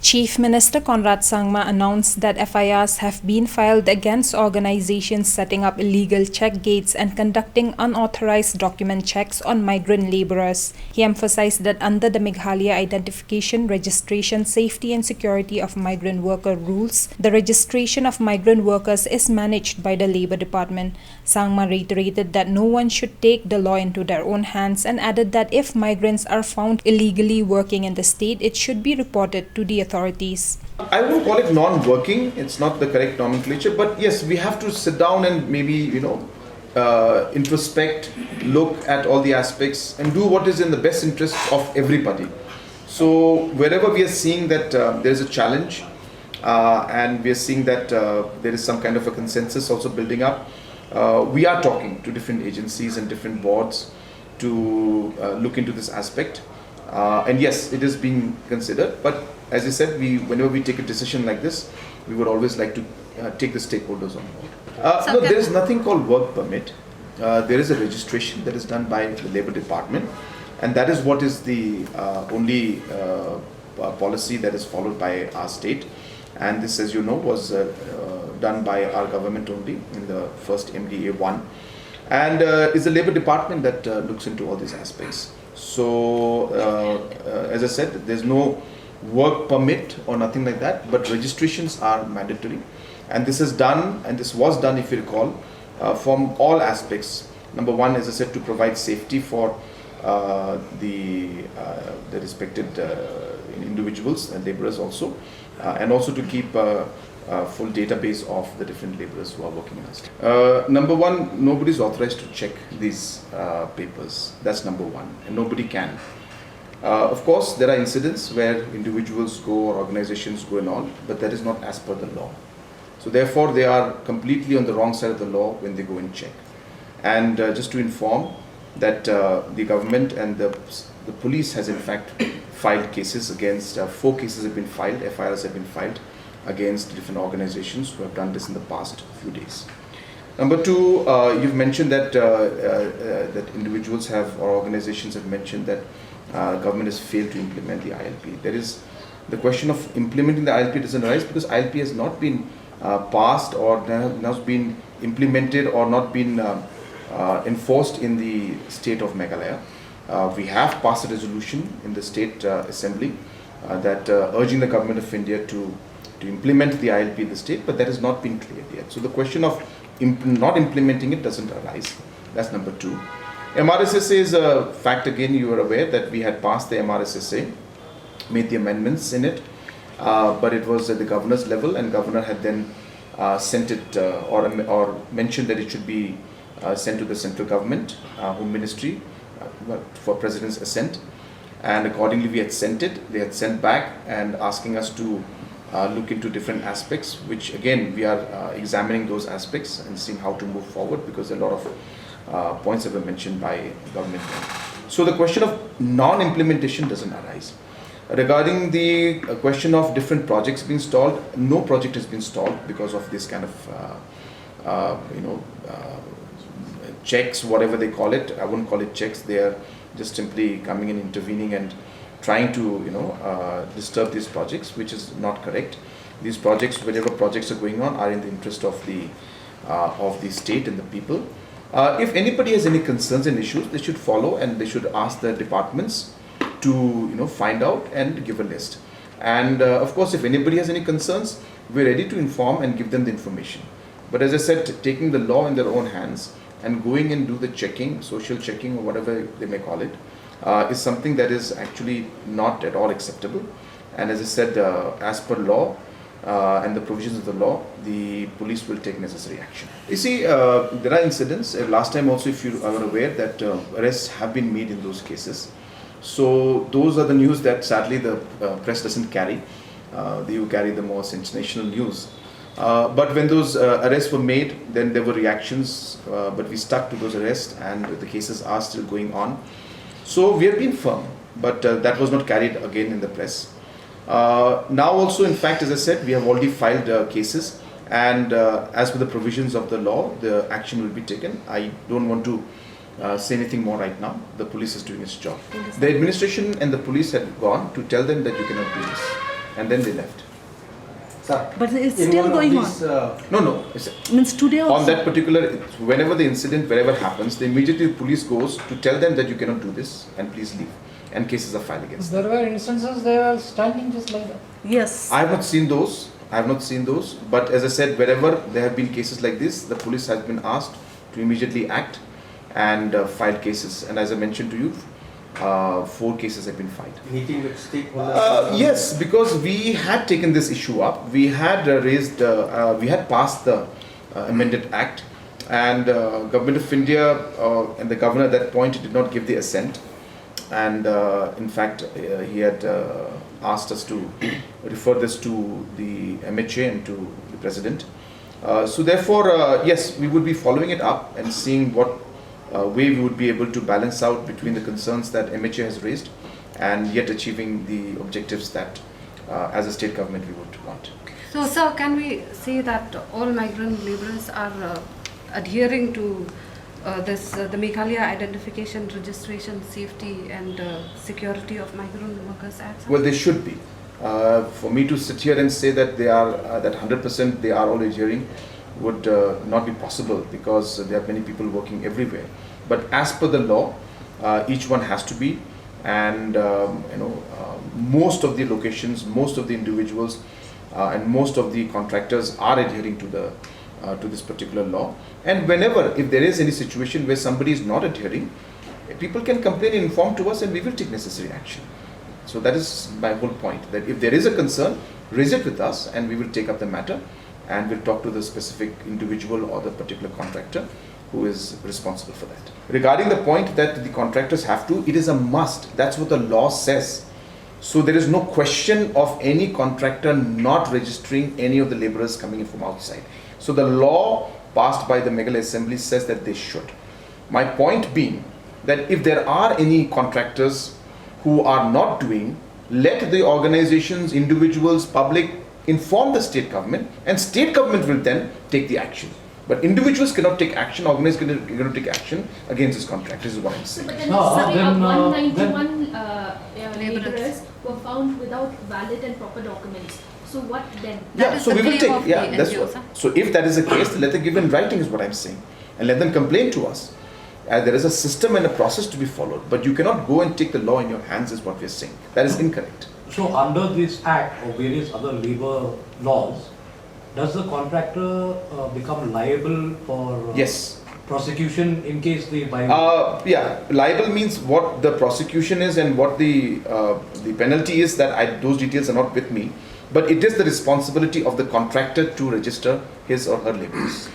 Chief Minister Conrad Sangma announced that FIRs have been filed against organizations setting up illegal check gates and conducting unauthorized document checks on migrant laborers. He emphasized that under the Meghalaya Identification, Registration, Safety and Security of Migrant Worker rules, the registration of migrant workers is managed by the Labour Department. Sangma reiterated that no one should take the law into their own hands and added that if migrants are found illegally working in the state, it should be reported to the authorities. I won't call it non-working, it's not the correct nomenclature, but yes, we have to sit down and maybe, introspect, look at all the aspects and do what is in the best interest of everybody. So wherever we are seeing that there is a challenge and we are seeing that there is some kind of a consensus also building up, we are talking to different agencies and different boards to look into this aspect. And yes, it is being considered, but as I said, whenever we take a decision like this, we would always like to take the stakeholders on board. No, there is nothing called work permit. There is a registration that is done by the Labour Department, and that is what is the only policy that is followed by our state. And this, as you know, was done by our government only in the first MDA 1, and is the Labour Department that looks into all these aspects. So, as I said, there's no work permit or nothing like that, but registrations are mandatory, and this is done, and this was done, if you recall, from all aspects. Number one, as I said, to provide safety for the respected individuals and laborers also, and also to keep a full database of the different laborers who are working in us. Number one, nobody is authorized to check these papers. That's number one, and nobody can. Of course, there are incidents where individuals go or organizations go and all, but that is not as per the law. So therefore, they are completely on the wrong side of the law when they go and check. And just to inform that the government and the police has in fact filed cases against, 4 cases have been filed, FIRs have been filed against different organizations who have done this in the past few days. Number two, you've mentioned that that individuals have or organizations have mentioned that government has failed to implement the ILP. There is the question of implementing the ILP doesn't arise because ILP has not been passed or not been implemented or not been enforced in the state of Meghalaya. We have passed a resolution in the State Assembly that urging the government of India to implement the ILP in the state, but that has not been cleared yet. So the question of not implementing it doesn't arise. That's number two. MRSSA is a fact, again, you are aware that we had passed the MRSSA, made the amendments in it, but it was at the governor's level, and governor had then sent it or mentioned that it should be sent to the central government, Home Ministry, for President's assent. And accordingly we had sent it. They had sent back and asking us to look into different aspects, which again we are examining those aspects and seeing how to move forward, because a lot of points that were mentioned by government. So the question of non-implementation doesn't arise. Regarding the question of different projects being stalled, no project has been stalled because of this kind of checks, whatever they call it. I wouldn't call it checks. They are just simply coming and intervening and trying to disturb these projects, which is not correct. These projects, whatever projects are going on, are in the interest of the state and the people. If anybody has any concerns and issues, they should follow and they should ask the departments to find out and give a list. And of course, if anybody has any concerns, we're ready to inform and give them the information. But as I said, taking the law in their own hands and going and do the checking, social checking or whatever they may call it, is something that is actually not at all acceptable. And as I said, as per law and the provisions of the law, the police will take necessary action. You see, there are incidents. Last time also, if you are aware, that arrests have been made in those cases. So those are the news that sadly the press doesn't carry. They will carry the more sensational news. But when those arrests were made, then there were reactions, but we stuck to those arrests and the cases are still going on. So we have been firm, but that was not carried again in the press. Now also, in fact, as I said, we have already filed cases, and as per the provisions of the law, the action will be taken. I don't want to say anything more right now. The police is doing its job. The administration and the police had gone to tell them that you cannot do this. and then they left. Sir, But it's in still one of going these, No. Means today also. On that particular, whenever the incident, wherever happens, the immediately the police goes to tell them that you cannot do this and please leave. And cases are filed against them. There were instances they were standing just like that. Yes. I have not seen those. But as I said, wherever there have been cases like this, the police has been asked to immediately act and file cases. And as I mentioned to you, 4 cases have been filed. meeting with stakeholders. Yes, because we had taken this issue up. We had we had passed the amended act, and Government of India and the governor at that point did not give the assent. And in fact, he had asked us to refer this to the MHA and to the President. So therefore, yes, we would be following it up and seeing what way we would be able to balance out between the concerns that MHA has raised and yet achieving the objectives that as a state government we would want. So, sir, can we say that all migrant laborers are adhering to the Meghalaya Identification, Registration, Safety and Security of Migrant Workers Act? Well, they should be. For me to sit here and say that they are that 100% they are all adhering would not be possible, because there are many people working everywhere. But as per the law, each one has to be, and most of the locations, most of the individuals, and most of the contractors are adhering to this particular law. And whenever, if there is any situation where somebody is not adhering, people can complain and inform to us, and we will take necessary action. So that is my whole point, that if there is a concern, raise it with us, and we will take up the matter, and we'll talk to the specific individual or the particular contractor who is responsible for that. Regarding the point that the contractors have to, it is a must. That's what the law says. So there is no question of any contractor not registering any of the laborers coming in from outside. So the law passed by the Meghalaya Assembly says that they should. My point being that if there are any contractors who are not doing, let the organizations, individuals, public inform the state government, and state government will then take the action. But individuals cannot take action, organizations cannot take action against this contract. This is what I'm saying. But then, No, sorry, then, 191 laborers laborers were found without valid and proper documents. So what then? That Yeah, is so the we will claim take. of Yeah, the that's NGOs, what. So if that is the case, let them give in writing is what I'm saying, and let them complain to us. There is a system and a process to be followed, but you cannot go and take the law in your hands, is what we are saying. That is incorrect. So under this act or various other labor laws, does the contractor become liable for Yes. prosecution in case they violate? Yeah, liable means what the prosecution is and what the penalty is. That those details are not with me, but it is the responsibility of the contractor to register his or her laborers.